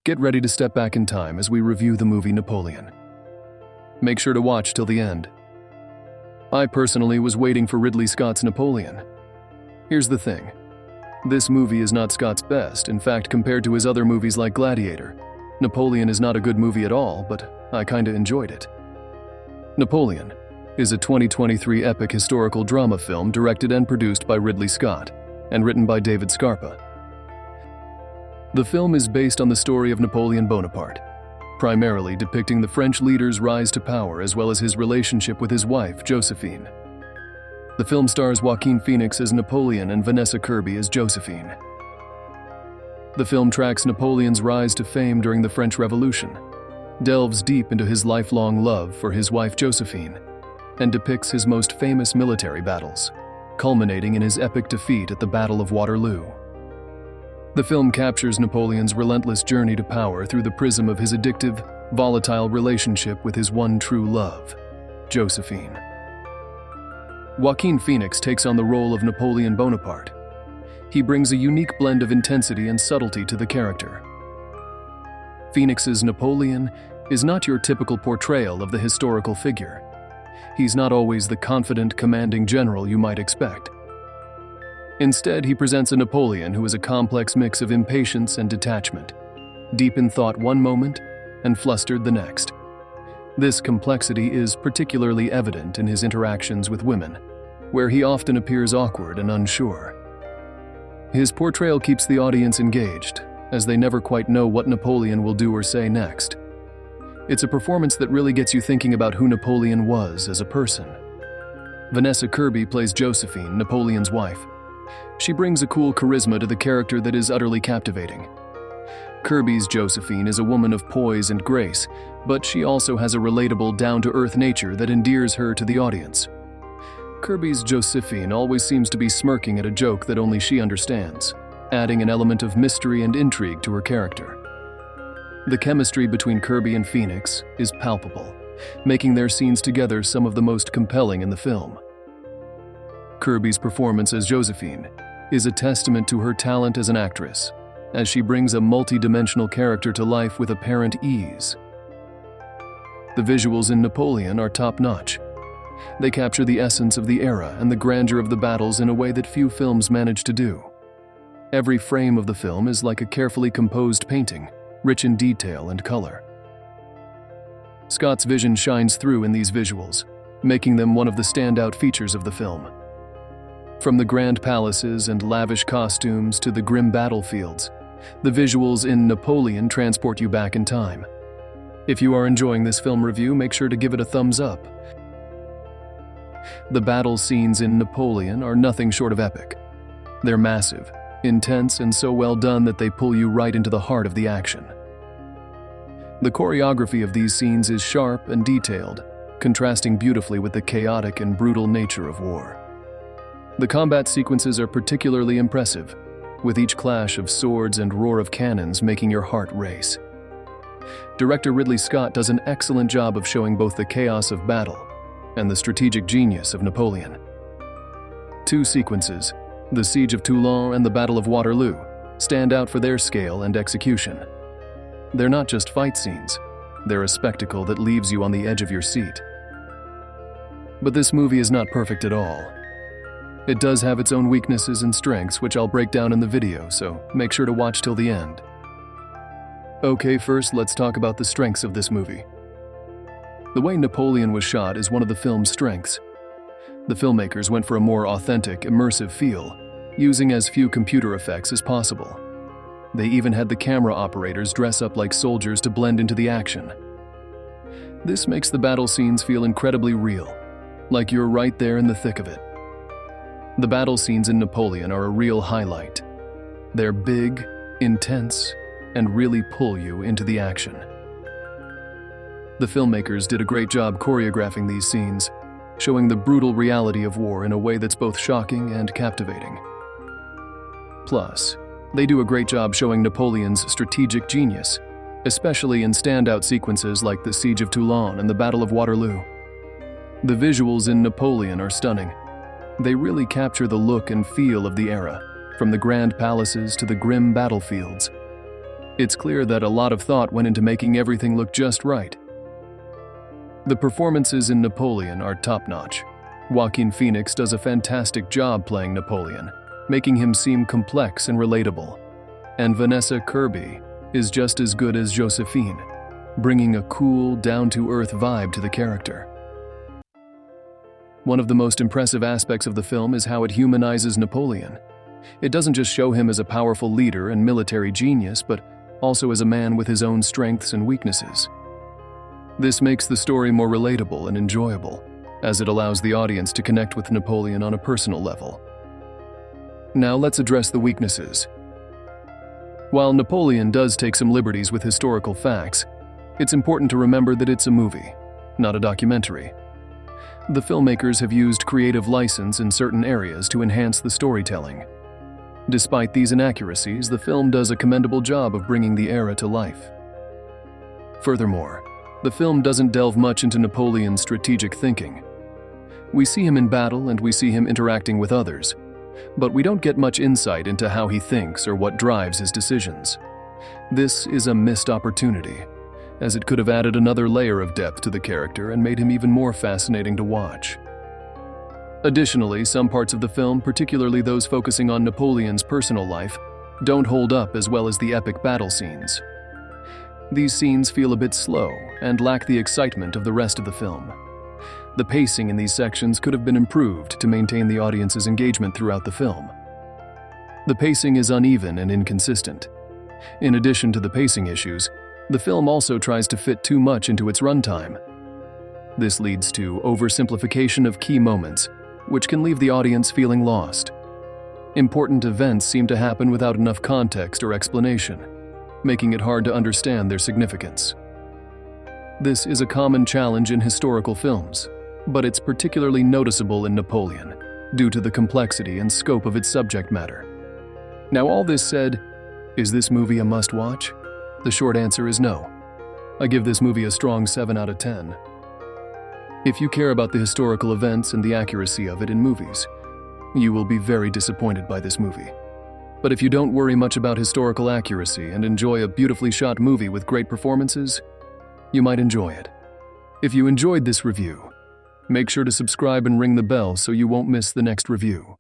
Get ready to step back in time as we review the movie Napoleon. Make sure to watch till the end. I personally was waiting for Ridley Scott's Napoleon. Here's the thing. This movie is not Scott's best. In fact, compared to his other movies like Gladiator, Napoleon is not a good movie at all, but I kinda enjoyed it. Napoleon is a 2023 epic historical drama film directed and produced by Ridley Scott and written by David Scarpa. The film is based on the story of Napoleon Bonaparte, primarily depicting the French leader's rise to power as well as his relationship with his wife, Josephine. The film stars Joaquin Phoenix as Napoleon and Vanessa Kirby as Josephine. The film tracks Napoleon's rise to fame during the French Revolution, delves deep into his lifelong love for his wife Josephine, and depicts his most famous military battles, culminating in his epic defeat at the Battle of Waterloo. The film captures Napoleon's relentless journey to power through the prism of his addictive, volatile relationship with his one true love, Josephine. Joaquin Phoenix takes on the role of Napoleon Bonaparte. He brings a unique blend of intensity and subtlety to the character. Phoenix's Napoleon is not your typical portrayal of the historical figure. He's not always the confident, commanding general you might expect. Instead, he presents a Napoleon who is a complex mix of impatience and detachment, deep in thought one moment and flustered the next. This complexity is particularly evident in his interactions with women, where he often appears awkward and unsure. His portrayal keeps the audience engaged, as they never quite know what Napoleon will do or say next. It's a performance that really gets you thinking about who Napoleon was as a person. Vanessa Kirby plays Josephine, Napoleon's wife. She brings a cool charisma to the character that is utterly captivating. Kirby's Josephine is a woman of poise and grace, but she also has a relatable, down-to-earth nature that endears her to the audience. Kirby's Josephine always seems to be smirking at a joke that only she understands, adding an element of mystery and intrigue to her character. The chemistry between Kirby and Phoenix is palpable, making their scenes together some of the most compelling in the film. Kirby's performance as Josephine is a testament to her talent as an actress, as she brings a multi-dimensional character to life with apparent ease. The visuals in Napoleon are top-notch. They capture the essence of the era and the grandeur of the battles in a way that few films manage to do. Every frame of the film is like a carefully composed painting, rich in detail and color. Scott's vision shines through in these visuals, making them one of the standout features of the film. From the grand palaces and lavish costumes to the grim battlefields, the visuals in Napoleon transport you back in time. If you are enjoying this film review, make sure to give it a thumbs up. The battle scenes in Napoleon are nothing short of epic. They're massive, intense, and so well done that they pull you right into the heart of the action. The choreography of these scenes is sharp and detailed, contrasting beautifully with the chaotic and brutal nature of war. The combat sequences are particularly impressive, with each clash of swords and roar of cannons making your heart race. Director Ridley Scott does an excellent job of showing both the chaos of battle and the strategic genius of Napoleon. Two sequences, the Siege of Toulon and the Battle of Waterloo, stand out for their scale and execution. They're not just fight scenes, they're a spectacle that leaves you on the edge of your seat. But this movie is not perfect at all. It does have its own weaknesses and strengths, which I'll break down in the video, so make sure to watch till the end. Okay, first let's talk about the strengths of this movie. The way Napoleon was shot is one of the film's strengths. The filmmakers went for a more authentic, immersive feel, using as few computer effects as possible. They even had the camera operators dress up like soldiers to blend into the action. This makes the battle scenes feel incredibly real, like you're right there in the thick of it. The battle scenes in Napoleon are a real highlight. They're big, intense, and really pull you into the action. The filmmakers did a great job choreographing these scenes, showing the brutal reality of war in a way that's both shocking and captivating. Plus, they do a great job showing Napoleon's strategic genius, especially in standout sequences like the Siege of Toulon and the Battle of Waterloo. The visuals in Napoleon are stunning. They really capture the look and feel of the era, from the grand palaces to the grim battlefields. It's clear that a lot of thought went into making everything look just right. The performances in Napoleon are top-notch. Joaquin Phoenix does a fantastic job playing Napoleon, making him seem complex and relatable. And Vanessa Kirby is just as good as Josephine, bringing a cool, down-to-earth vibe to the character. One of the most impressive aspects of the film is how it humanizes Napoleon. It doesn't just show him as a powerful leader and military genius, but also as a man with his own strengths and weaknesses. This makes the story more relatable and enjoyable, as it allows the audience to connect with Napoleon on a personal level. Now let's address the weaknesses. While Napoleon does take some liberties with historical facts, it's important to remember that it's a movie, not a documentary. The filmmakers have used creative license in certain areas to enhance the storytelling. Despite these inaccuracies, the film does a commendable job of bringing the era to life. Furthermore, the film doesn't delve much into Napoleon's strategic thinking. We see him in battle and we see him interacting with others, but we don't get much insight into how he thinks or what drives his decisions. This is a missed opportunity, as it could have added another layer of depth to the character and made him even more fascinating to watch. Additionally, some parts of the film, particularly those focusing on Napoleon's personal life, don't hold up as well as the epic battle scenes. These scenes feel a bit slow and lack the excitement of the rest of the film. The pacing in these sections could have been improved to maintain the audience's engagement throughout the film. The pacing is uneven and inconsistent. In addition to the pacing issues, the film also tries to fit too much into its runtime. This leads to oversimplification of key moments, which can leave the audience feeling lost. Important events seem to happen without enough context or explanation, making it hard to understand their significance. This is a common challenge in historical films, but it's particularly noticeable in Napoleon, due to the complexity and scope of its subject matter. Now, all this said, is this movie a must-watch? The short answer is no. I give this movie a strong 7 out of 10. If you care about the historical events and the accuracy of it in movies, you will be very disappointed by this movie. But if you don't worry much about historical accuracy and enjoy a beautifully shot movie with great performances, you might enjoy it. If you enjoyed this review, make sure to subscribe and ring the bell so you won't miss the next review.